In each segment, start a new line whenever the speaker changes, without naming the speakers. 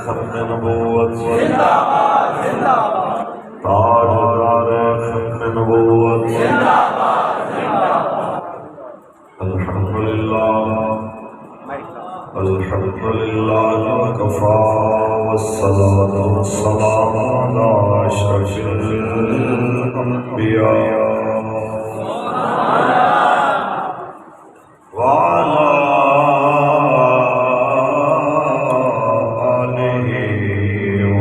ختم نبوت زندہ باد زندہ باد، تاجدار ختم نبوت زندہ باد زندہ باد، الحمدللہ الحمدللہ وکفی والصلاة والسلام علی اشرف الانبیاء وعلى آله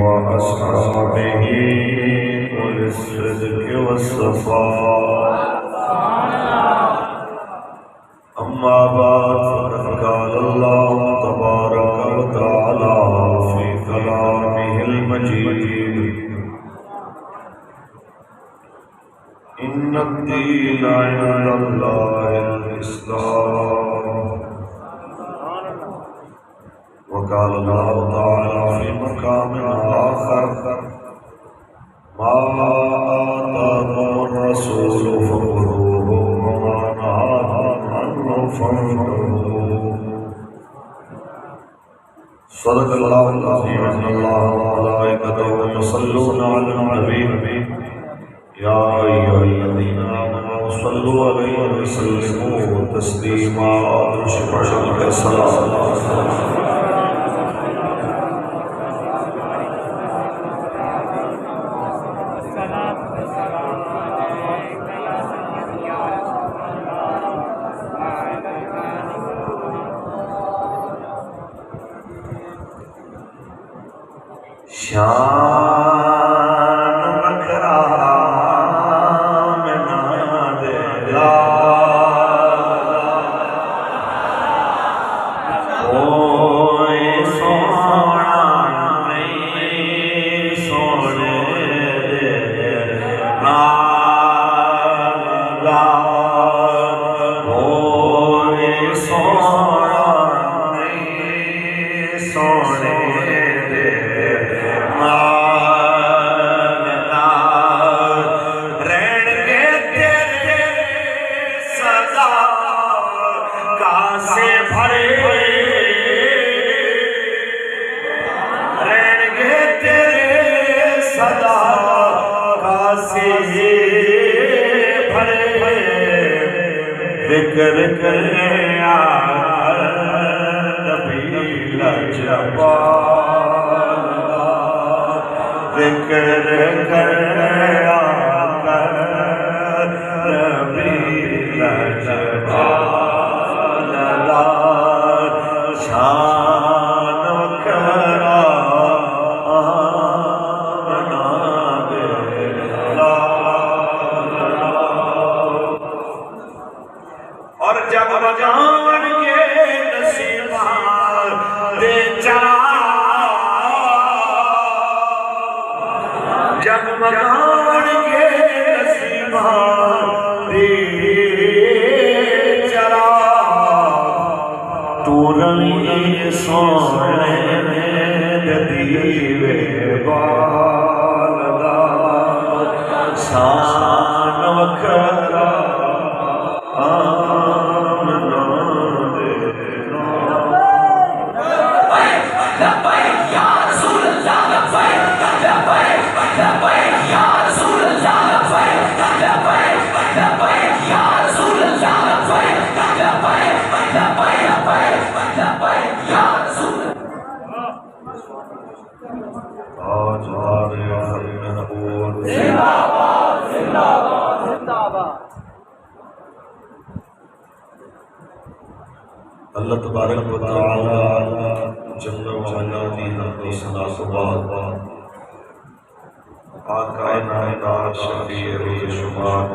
وأصحابه أولي الصدق والصفاء، أما بعد فقد قال الله تبارك وتعالى في كلامه المجيد: إن الدين عند الله الإسلام. وقال الله تعالى في مقام آخر: ما آتاكم الرسول فخذوه وما نهاكم عنه فانتهوا. صدق الله العظيم. إن الله وملائكته يصلون على النبي يا أيها الذين آمنوا صلوا عليه وسلموا تسليما. شكرا الصلاة اللہ تبارک و تعالی جل وعلا کی حمد و ثنا کے بعد پاک کائنات شفیع روز شمار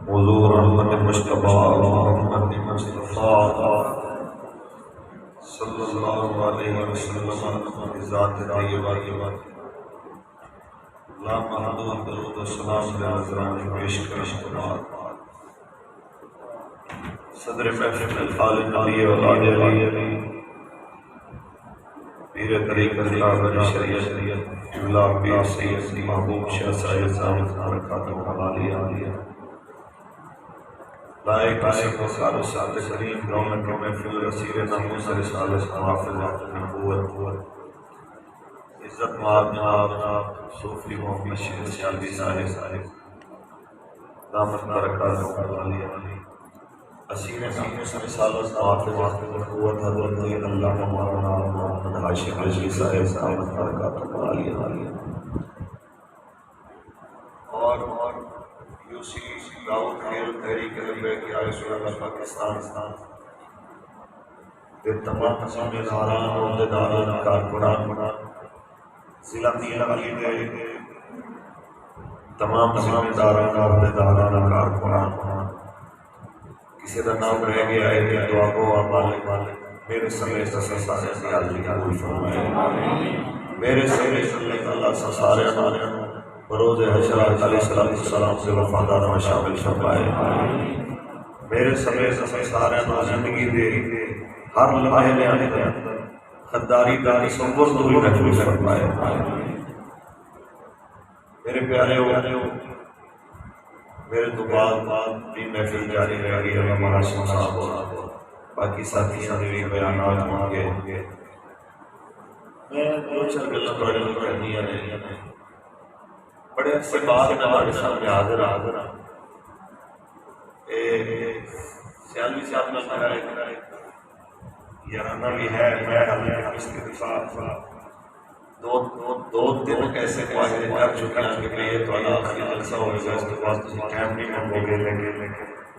حضور رحمت مجتبی محمد مصطفیٰ صلی اللہ علیہ وسلم کی ذات طیبہ لامحدود درود و سلام کے حضران پیش کے بعد صدر محفل عالم علی اولاد علی پیر طریقت اللہ شریعت اللہ پیر سید محبوب شاہ صاحب برکاتہ عالیہ لائق وقار سات کریم رونق محفل رسیر ناموس رسالت محافظ نبوت عزت معاذ صوفی محمد شیر سیالوی صاحب دامت برکات علی اسیر ناموس رسالت محافظ نبوت حضرت علامہ مولانا محمد ہاشم رضوی صاحب دامت برکات علی اور یوسی داؤد خیل تحریک لبیک یا رسول اللہ پاکستان کے تمام ذمہ داران عہدیداران کارکنان ضلع تین علی کے تمام ذمہ داران عہدیداران کارکنان کسی کا نام رہ گیا ہے کہ دعا کو مالک میرے سمیت سارے سیاضی قبول فرمائے میرے سمیت اللہ سارے بروز حشر علیہ السلام سے وفادار و شامل فرمائے میرے سمیت سارے زندگی دے ہر لمحے نے اندر خداری کا تصور دوری محفوظ فرمائے میرے پیارے ہو میرے تو بعد بھی محفل جاری رہ گئی علامہ ہاشم صاحب اور باقی ساتھیاں بھی بیانات مانگے میں دو چار گلاں پڑھنے کرنی ہیں بڑے عرصے بعد میں ہمارے سامنے حاضر سیالوی صاحب نے کہا یارانہ بھی ہے میں ہمیں اس کے دفاع دو دن کیسے واحد کر چکے ہیں کہ یہ تو آخری جلسہ ہوئے گا اس کے بعد تجھے ٹائم نہیں مانگو گے لیکن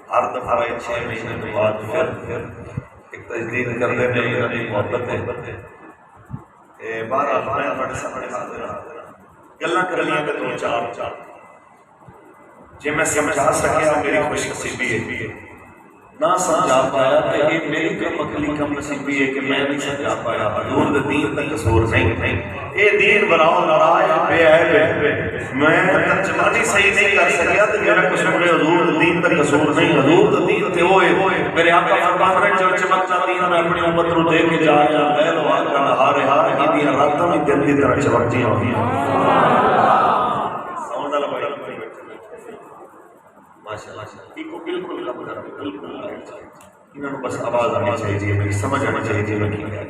ہر دفعہ 6 مہینے کے بعد پھر ایک تجدید کر دینے میری محبت ہے بارہ میں بڑے سامنے حاضر گلاں کر لیاں کہ دو چار جی میں سمجھا سکیا میری خوش نصیبی ہے نہ سمجھا پایا کہ یہ میری کم عقلی کم نصیبی ہے کہ میں نہیں سمجھا پایا حضور دے دین کا قصور نہیں اے دین براؤ نرائے بے عیب میں ترجمانی صحیح نہیں کر سکیا تو میرا قصور ہے حضور دے دین کا قصور نہیں حضور دے دین تے ہوئے میرے آقا فرمان رہے جو چمکتا دین میں اپنی امت رو دے کے جا رہا ہوں لیل و آقا نہارے ہاں یہ دیا راتوں میں دن کی طرح چمکتی ہوتی ہیں ماشاءاللہ کو بالکل کم کر بالکل انہوں نے بس آواز آنی چاہیے میری سمجھ آنا چاہیے میں کی کیا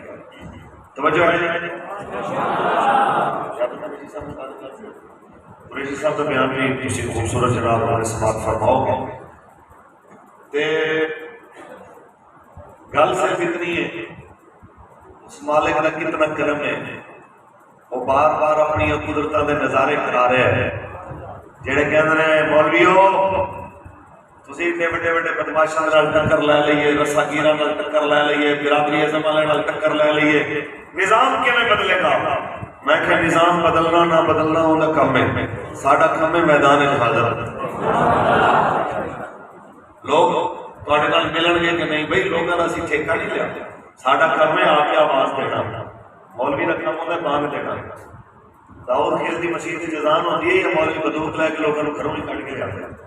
توجہ ہے قریشی صاحب کا بیان بھی کسی خوبصورت جناب ہمارے سماعت فرماؤ گے تے گل صرف اتنی ہے اس مالک کا کتنا کرم ہے وہ بار بار اپنی قدرتوں کے نظارے کرا رہے ہیں جڑے کہتے ہیں مولویو تسی اتنے بڑے بڑے بدماشاں نال ٹکر لے لئیے رساگیراں نال ٹکر لے لئیے برادری اعظم والے نال ٹکر لے لئیے نظام کیویں بدلے گا میں کہ نظام بدلنا نہ بدلنا اوندا کم ہے ساڈا کم ہے میدان حاضر لوگ تواڈے نال ملن گے کہ نہیں بھئی لوگاں دا اسی ٹھیکہ نہیں لیا ساڈا کم ہے آپ کے آواز دینا مولوی دا کم ہوندا بانگ دینا داؤد خیل دی مسجد کی جزان ہوندی ہے یا مولوی بندوق لے کے لوگوں کو گھروں نہیں کٹ کے جاتے ہیں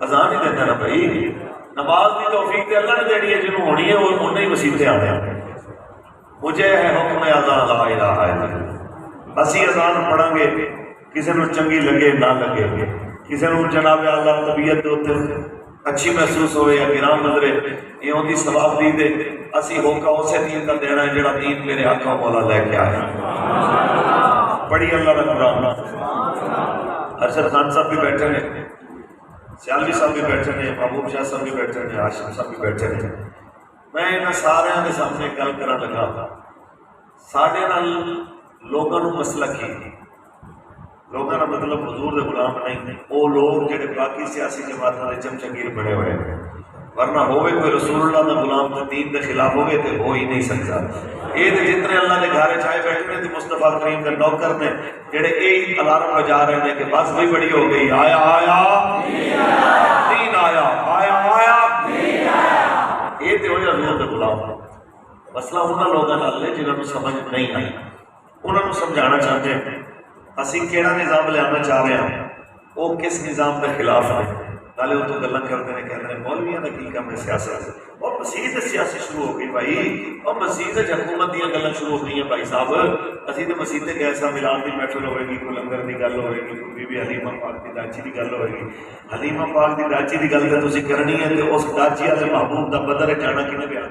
اذان ہی دیتا نا بھائی نماز کی توفیق تے اللہ نے دینی ہے جنہوں ہونی ہے وہ انہیں ہی وسیلے آتے ہیں مجھے ہے حکم اذان لا الہ الا اللہ اسی اذان پڑھیں گے کسی نے چنگی لگے نہ لگے کسی نے جناب اللہ طبیعت ہوتے اچھی محسوس ہوئے یا گرام نظرے یہ ہوتی ثواب دی دے اسی ہوکا اسے دین کا دینا ہے جڑا دین میرے آقا مولا لے کے آیا بڑی اللہ کا قرآن ارشد خان صاحب بھی بیٹھے ہیں سیالوی صاحب بھی بیٹھے ہیں محبوب شاہ صاحب بھی بیٹھے ہیں ہاشم صاحب بھی بیٹھے ہیں میں انہاں سارے کے سامنے گل کرن لگا ساڈے نال لوگاں نوں مسئلہ کی لوگاں دا مطلب حضور دے غلام نہیں وہ لوگ جڑے باقی سیاسی جماعتاں دے چمچگیر بنے ہوئے ہیں ورنہ ہوئے کوئی رسول اللہ دا غلام تے دین دے خلاف ہوئے تے ہو ہی نہیں سکتا یہ تے جتنے اللہ دے گھر چائے بیٹھے نے تے مصطفیٰ کریم دے نوکر نے جڑے یہی الارم بجا رہے ہیں کہ بس بھی بڑی ہو گئی آیا آیا دین آیا آیا آیا یہ تے ہوئے حضور دے غلام مسئلہ انہاں لوگاں نال ہے جنہاں نوں سمجھ نہیں آئی انہاں نوں سمجھانا چاہتے ہیں اسی کیڑا نظام لیانا چاہ رہے ہیں وہ کس نظام کے خلاف ہے نالے وہ تو گلاں کرتے ہیں کہتے ہیں مولویاں کا کی کام ہے سیاست اور مسیح سیاسی شروع ہو گئی بھائی اور مسیح حکومت دیا گلاں شروع ہو گئی ہیں بھائی صاحب اسی تو مسیح گئے سا ملاد کی محفل ہوئے گی کوئی لنگر کی گل ہوئے گی کوئی بی بی حلیمہ پاک کی ڈاچی کی گل ہوئے گی حلیمہ پاک کی ڈاچی کی گل تو تسی کرنی ہے تو اس ڈاچی والے محبوب کا بدر جانا کنے پیا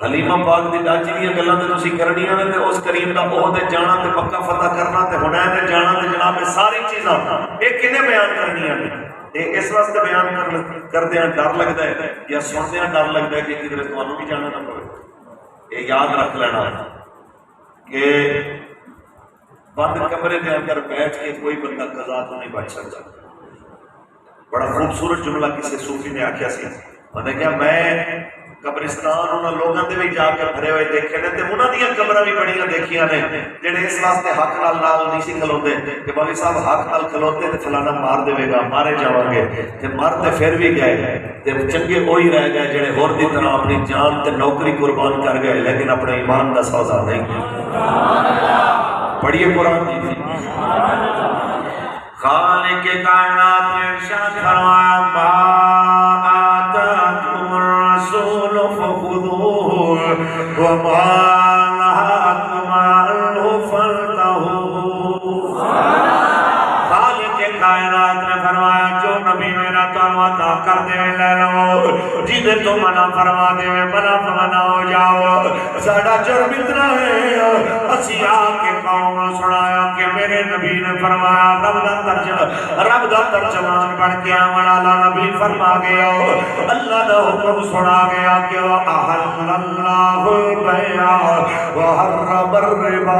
حلیمہ پاک دی ڈاچی دی گلاں تے تسی کرنیاں نے تے اس کریم دا عہد جانا تے مکہ فتح کرنا تے حنین تے جانا تے جناب ساری چیزاں اے کنے بیان کرنیاں نے تے اس واسطے بیان کردیاں ڈر لگدا ہے یا سندیاں ڈر لگدا ہے کہ کدھر تانوں بھی جانا نہ پوے اے یاد رکھ لینا کہ بند کمرے دے اندر بیٹھ کے کوئی بندہ قضا تو نہیں بچ سکتا بڑا خوبصورت جملہ کسی صوفی نے آکھیا سی انہوں نے کہا میں قبرستان انہوں لوگوں نے بھی جا کے بھرے ہوئے دیکھے نے تے انہوں نے قبراں بھی بڑیاں دیکھیاں نے جڑے اس واسطے حق نال نہیں سی کھلوتے کہ مولوی صاحب حق نال کھلوتے تے فلانا مار دے گا مارے جاواں گے تے مرتے پھر بھی گئے تے چنگے وہی رہ گئے جڑے ہور دی طرح اپنی جان تے نوکری قربان کر گئے لیکن اپنے ایمان دا سودا نہیں کیا پڑھیے قرآن جی خالق کائنات نے ارشاد فرمایا ما آتاکم الرسول فخذوه وما نهاکم عنہ فانتہوا خالق کائنات نے فرمایا جو نبی میرا تو عطا کر دے لے لو جنہیں تو منع فرما دے منع فرما ہو جاؤ ساڈا جرم اتنا ہے اسی آ کے قوم سنایا کہ میرے نبی نے فرمایا رب دا ترجمان بن کے آمن والا نبی فرما گیا اللہ دا حکم سنا گیا کہ احل اللہ البیع وحرم الربا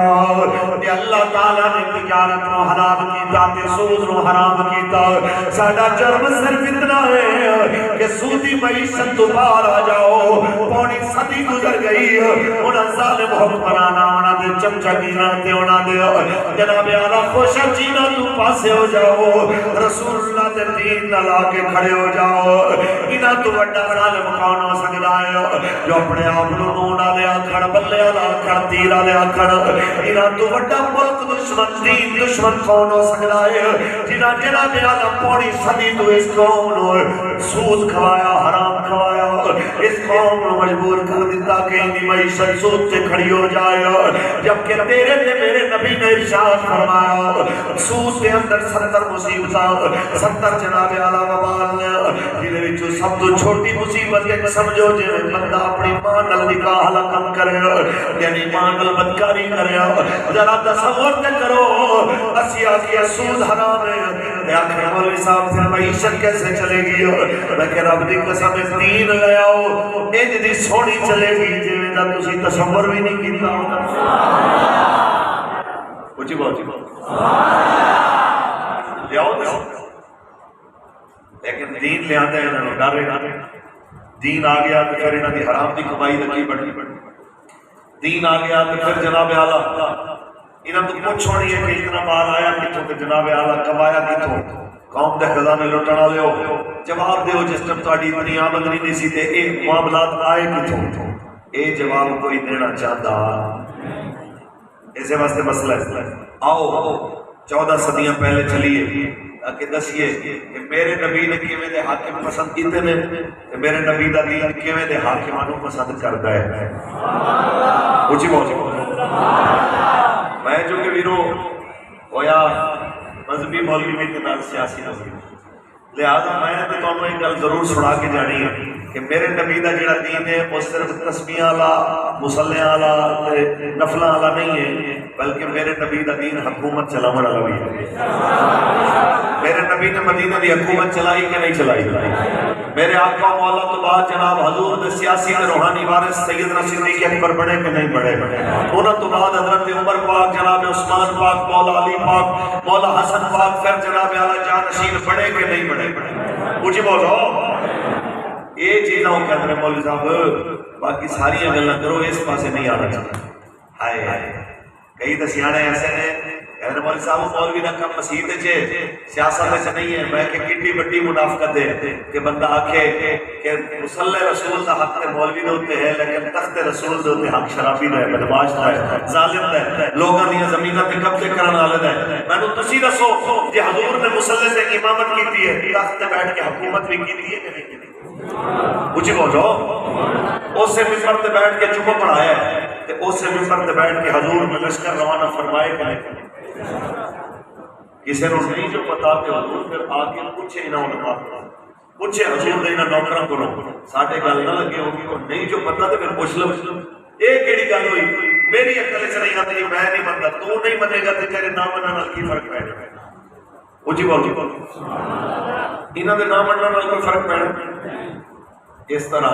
کہ اللہ تعالیٰ نے تجارت نو حلال کیتا تے سود نو حرام کیتا ساڈا جرم صرف اتنا ہے کہ سودی معیشت تو باہر آ جاؤ پوری صدی گزر گئی انہاں ظالم حکمراناں انہاں دے چمچگیراں تے انہاں دے جناب اعلی خوش چیزاں تو پاسے ہو جاؤ رسول اللہ دے دین نال آ کے کھڑے ہو جاؤ انہاں تو بڑا ظالم کون ہو سکدا ہے جو اپنے آپ نوں نون والے آکھن بلے والا آکھن تیر والے آکھن انہاں تو بڑا ملک دشمن دین دشمن کون ہو سکدا ہے جنہاں جناب اعلی پوری صدی تو اس قوم نو سود کھوایا حرام کھوایا اس قوم نو مجبور کر دیتا کہ انہی معیشت سود سے کھڑی ہو جائے جبکہ تیرے تے میرے نبی نے ارشاد فرمایا سود کے اندر 70 مصیبتاں 70 جناب اعلی وبال جن وچوں سب تو چھوٹی مصیبت ایک سمجھو جے بندہ اپنی ماں نال نکاح حلال کرے یعنی ماں نال بدکاری کرے ذرا تصور تے کرو اسی آکھیا سود حرام ہے آخر مولوی صاحب پھر معیشت کیسے چلے گی میں کہ رب دی قسم دین لے آؤ انج دی سونی چلے گی جویں دا تسی تصور بھی نہیں کیتا اچھی بات لے آؤ لیکن دین لے آتے ہیں انہوں ڈارے دین آ گیا تو پھر انہوں دی حرام دی کمائی لگی بڑی دین آ گیا تو پھر جناب اعلیٰ انہوں تو کچھ ہونی ہے کہ اتنا مال آیا کتوں کہ جناب اعلیٰ کمایا کتوں قوم دے خزانے لٹنا لے ہو جواب دے ہو جس ٹائم تہاڈی اتنی آمدنی نہیں سی تے اے معاملات آئے کتوں اے جواب کوئی دینا چاہتا اسے واسطے مسئلہ ہے آؤ 14 صدیاں پہلے چلیے تاکہ دسیے کہ میرے نبی نے کیویں دے حاکم پسند کیتے نے تے میرے نبی دا دین کیویں دے حاکماں نوں پسند کردا ہے اونچی بول میں جو کہ ویرو ہویا مذہبی مولوی کے نال سیاسی مذہبی لہذا میں نے تو ایک گل ضرور سنا کے جانی ہے کہ میرے نبی دا جڑا دین ہے وہ صرف تسبیح والا مصلیاں والا نفلاں والا نہیں ہے بلکہ میرے نبی دا دین حکومت چلاون والا بھی ہے میرے نبی نے مدینہ دی حکومت چلائی کہ نہیں چلائی میرے آقا مولا تو بعد جناب حضور دے سیاسی تے روحانی وارث سیدنا صدیق اکبر بڑے کہ نہیں بڑے انہاں تو بعد حضرت عمر پاک جناب عثمان پاک مولا علی پاک مولا حسن پاک پھر جناب اعلی جانشین بڑے کہ نہیں بڑے مجھے بولو یہ چیزاں کہتے ہیں مولوی صاحب باقی ساری گلاں کرو اس پاسے نہیں آنا چاہتا ہائے کئی تو سیانے ایسے نے مولوی صاحب مولوی کا کم مسیحت سیاست نہیں ہے، میں کہ کتنی بڑی منافقت ہے کہ بندہ آکھے کہ مصلی رسول کا حق مولوی دے ہوتے ہے لیکن تخت رسول دے ہوتے حق شرابی دا ہے، بدماش دا ہے، ظالم دا ہے، لوگوں دیا زمینہ تے قبضے کرنے والے دا ہے۔ میں نے تسی دسو کہ حضور نے مصلی سے امامت کی ہے، تخت تے بیٹھ کے حکومت بھی کی ہے کہ نہیں کی؟ اچھی بولو، اس سے ممبر تے بیٹھ کے جمعہ پڑھایا ہے، اس سے ممبر تے بیٹھ کے حضور نے لشکر روانہ فرمائے کہ نہیں؟ کسی نے نہیں جو پتا کہ حضور پھر آگے پوچھے انہوں نے پوچھے حضور نے انہوں نوکروں کو ساڑھے گل نہ لگے ہوگی اور نہیں جو پتا تو پھر پوچھ لو ایک کیڑی گل ہوئی میری عقل سے نہیں آتی میں نہیں منتا تو نہیں منے گا تو تیرے نام مننا کی فرق پڑے گا اچھی بول انہوں نے نام مننا کوئی فرق پڑے اس طرح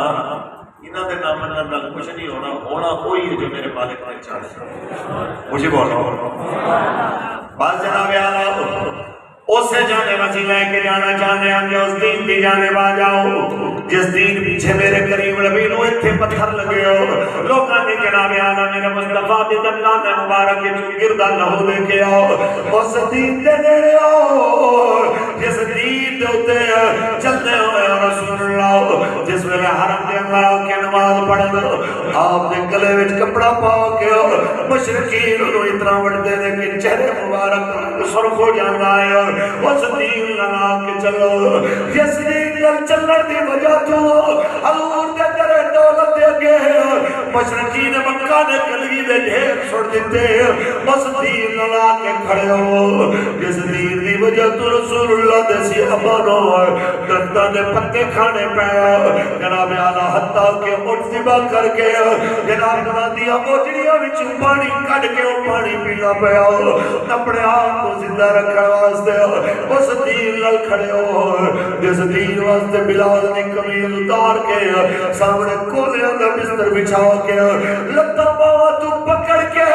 انہوں نے نام مننا کچھ نہیں ہونا ہونا کوئی ہے جو میرے مالک نے چاہے مجھے بولو بس جناب آلہ اس سے جانے وزی لے کے جانا چاہنے ہیں کہ اس دین کی جانے با جاؤ جس دین پیچھے میرے قریب نبی نو اتھے پتھر لگے ہو لوگاں نے جناب آلہ میرے مصطفیٰ دی دندان مبارک گردہ لہو لے کے آؤ اس دین دے دے آؤ جس دین دے ہوتے چلتے ہوئے رسول اللہ جس میں حرم دے اللہ کے نماز پڑھ دو آپ نے گلے وچ کپڑا پاؤ کے مشرقین انہوں اتنا وڑتے دے کہ چہرے مبارک سرخ ہو جانا ہے اس دین لنا کے چلو جس دین لن چلنے دی وجہ تو حضور دے تیرے دولت دے گئے مشرقین مکہ نے کلگی دے ڈھیر چھوڑ دیتے اس دین لنا کے کھڑے ہو جس دین دی وجہ تو رسول اللہ دے سی امانو درختہ نے پتے کھانے پہ جناب آلہ حتیٰ کے مرتبہ کر کے جناب بنا دیا موجریہ وچ پانی کڑ کے وہ پانی پینا پہ اپنے آپ کو زندہ رکھنے واسطے اس دین لل کھڑے ہو جس دین واسطے بلال نے کمیل اتار کے سامنے کولے اندر بستر بچھا کے لتا باوا تو پکڑ کے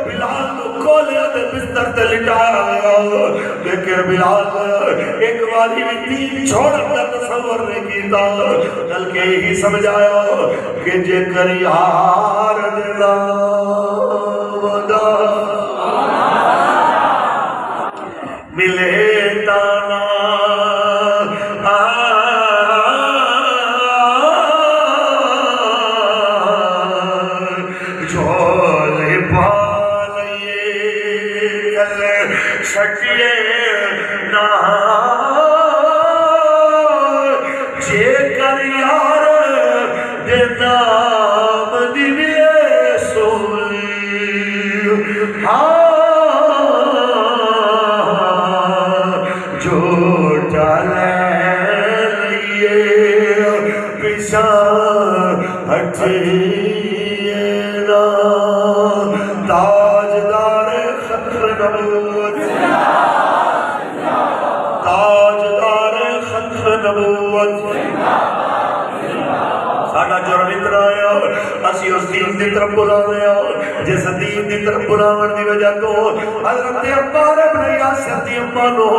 بلال کو کولے اندر بستر تے لٹایا گیا لیکن بلال ایک والی بھی دین چھوڑ اپنا تصور نہیں کیتا بلکہ ہی سمجھایا کہ جے کر یار دینا ودا ملے تانا جھولے پالئے گلے شکیے نا جے کر یار دے نام دیوے سولی تاجدار ختم نبوت تاجدار ختم نبوت ساڑھا جرم اتنا آیا اسی اس دین دی طرف بلانے آیا جس دین دی طرف بلانے دی وجہ تو حضرت عمار ابن یاسر دی امانو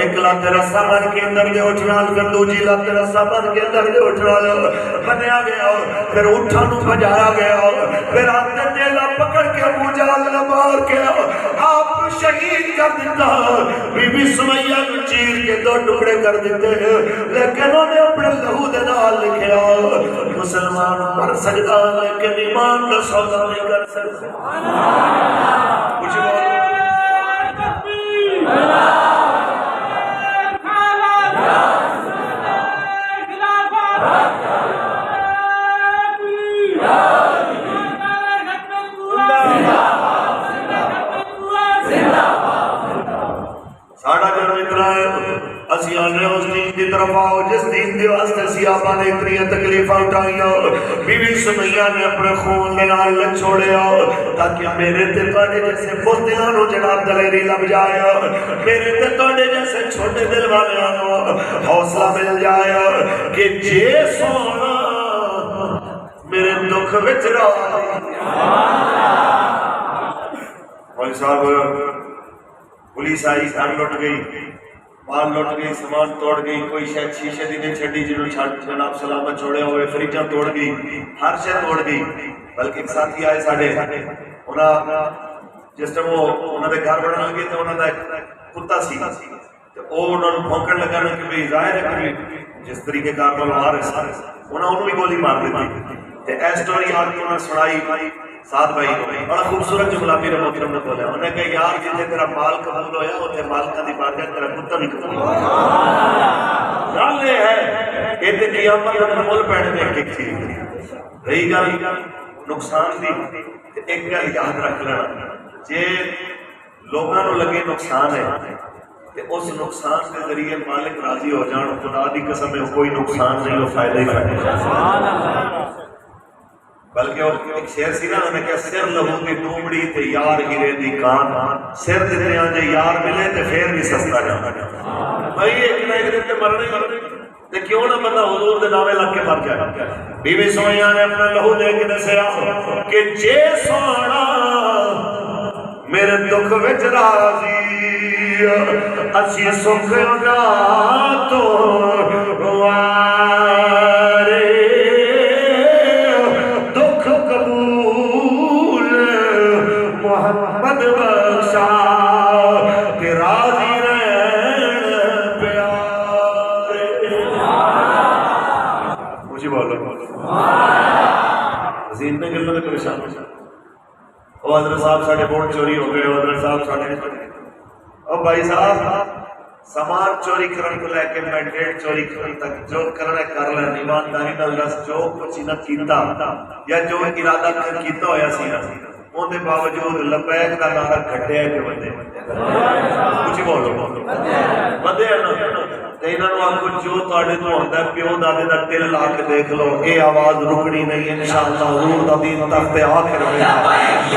ایک لات رسا بن کے اندر دے اٹھنال کر دوجی لات رسا بن کے اندر دے اٹھنال بنیا گیا پھر اٹھانو بجایا گیا پھر آتے نیلا پکڑ کے ابو جہل مار کے آپ شہید کر دیتا بی بی سمیہ کو چیر کے دو ٹکڑے کر دیتے لیکن انہوں نے اپنے لہو دے نال لکھیا مسلمان پر سجدہ لیکن ایمان کا سودا نہیں کر سکتے کچھ بات ساڑھا جنو اتنا ہے اسی آنے اس دین دی طرف آؤ جس دین دی واسطے سیابہ نے اتنی تکلیفہ اٹھائی بی بی سمیہ نے اپنے خون لنال لگ چھوڑے تاکہ میرے تے توڑے جیسے بزدیان ہو جناب دلیری لب جائے میرے تے توڑے جیسے چھوٹے دل والے آنو حوصلہ مل جائے کہ جے سونا میرے دکھ وچ رہا مولی صاحب پولیس آئی گھر لٹ گئی مال لٹ گئی سامان توڑ گئی کوئی شاید شیشے دی نہیں چھڈی جنہوں جناب سلامت چھوڑے ہوئے فریجاں توڑ گئی ہر شے توڑ گئی بلکہ ایک ساتھی آئے ساڑھے انہاں جس ٹائم وہ انہوں نے گھر بنا لگے تو انہوں نے کتا سی تو وہ انہوں نے بھونکن لگا کہ بھئی ظاہر ہے کہ جس طریقے کار پر آ رہے سارے انہوں بھی گولی مار دیتی تے اے سٹوری آ کے انہوں نے سنائی ساتھ بھائی بڑا خوبصورت جملہ میرے محترم نے بولا انہوں نے کہا یار جتنے تیرا مال قبول ہویا اتنے مالکاں دی بارگاہ تیرا کتا بھی قبول ہویا گل یہ ہے کہ تے قیامت دا مول پینے میں ایک ایک چیز رہی گل نقصان دی ایک گل یاد رکھ لینا جے لوگاں نو لگے نقصان ہے کہ اس نقصان کے ذریعے مالک راضی ہو جان خدا دی قسم ہے کوئی نقصان نہیں وہ فائدہ ہی فائدہ بلکہ ایک شعر سی نا انہیں کہا سر لہو دی ڈومڑی تے یار ہیرے دی کان سر دیتے آن جے یار ملے تے پھر بھی سستا جانا بھائی ایک نہ ایک دن تے مرنے تے کیوں نہ بندہ حضور دے نامے لگ کے مر جائے بی بی سوئیاں نے اپنا لہو دے کے دسیا کہ جے سونا میرے دکھ وچ راضی اسی سکھ گا تو وارے دکھ قبول محمد بخشا کہ راضی رہن پیارے مجھے بولو حسین نے گلوں میں پریشان ہو جائے وہ حضرت صاحب ساڑھے بورڈ چوری ہو گئے حضرت صاحب ساڑھے اور بھائی صاحب سامان چوری کرن کو لے کے میں ڈیڑھ چوری کرن تک جو کرنا کر لیں ایمانداری نال دس جو کچھ نہ کیتا یا جو ارادہ کر کیتا ہویا سی ان دے باوجود لبیک دا نعرہ گھٹیا کہ بندے کچھ بولو بندے تے انہاں نوں آکھو جو تواڈے تو ہوندا ہے پیو دادے دا دل لا کے دیکھ لو اے آواز رکڑی نہیں انشاءاللہ حضور دا دین تخت آ کے رہے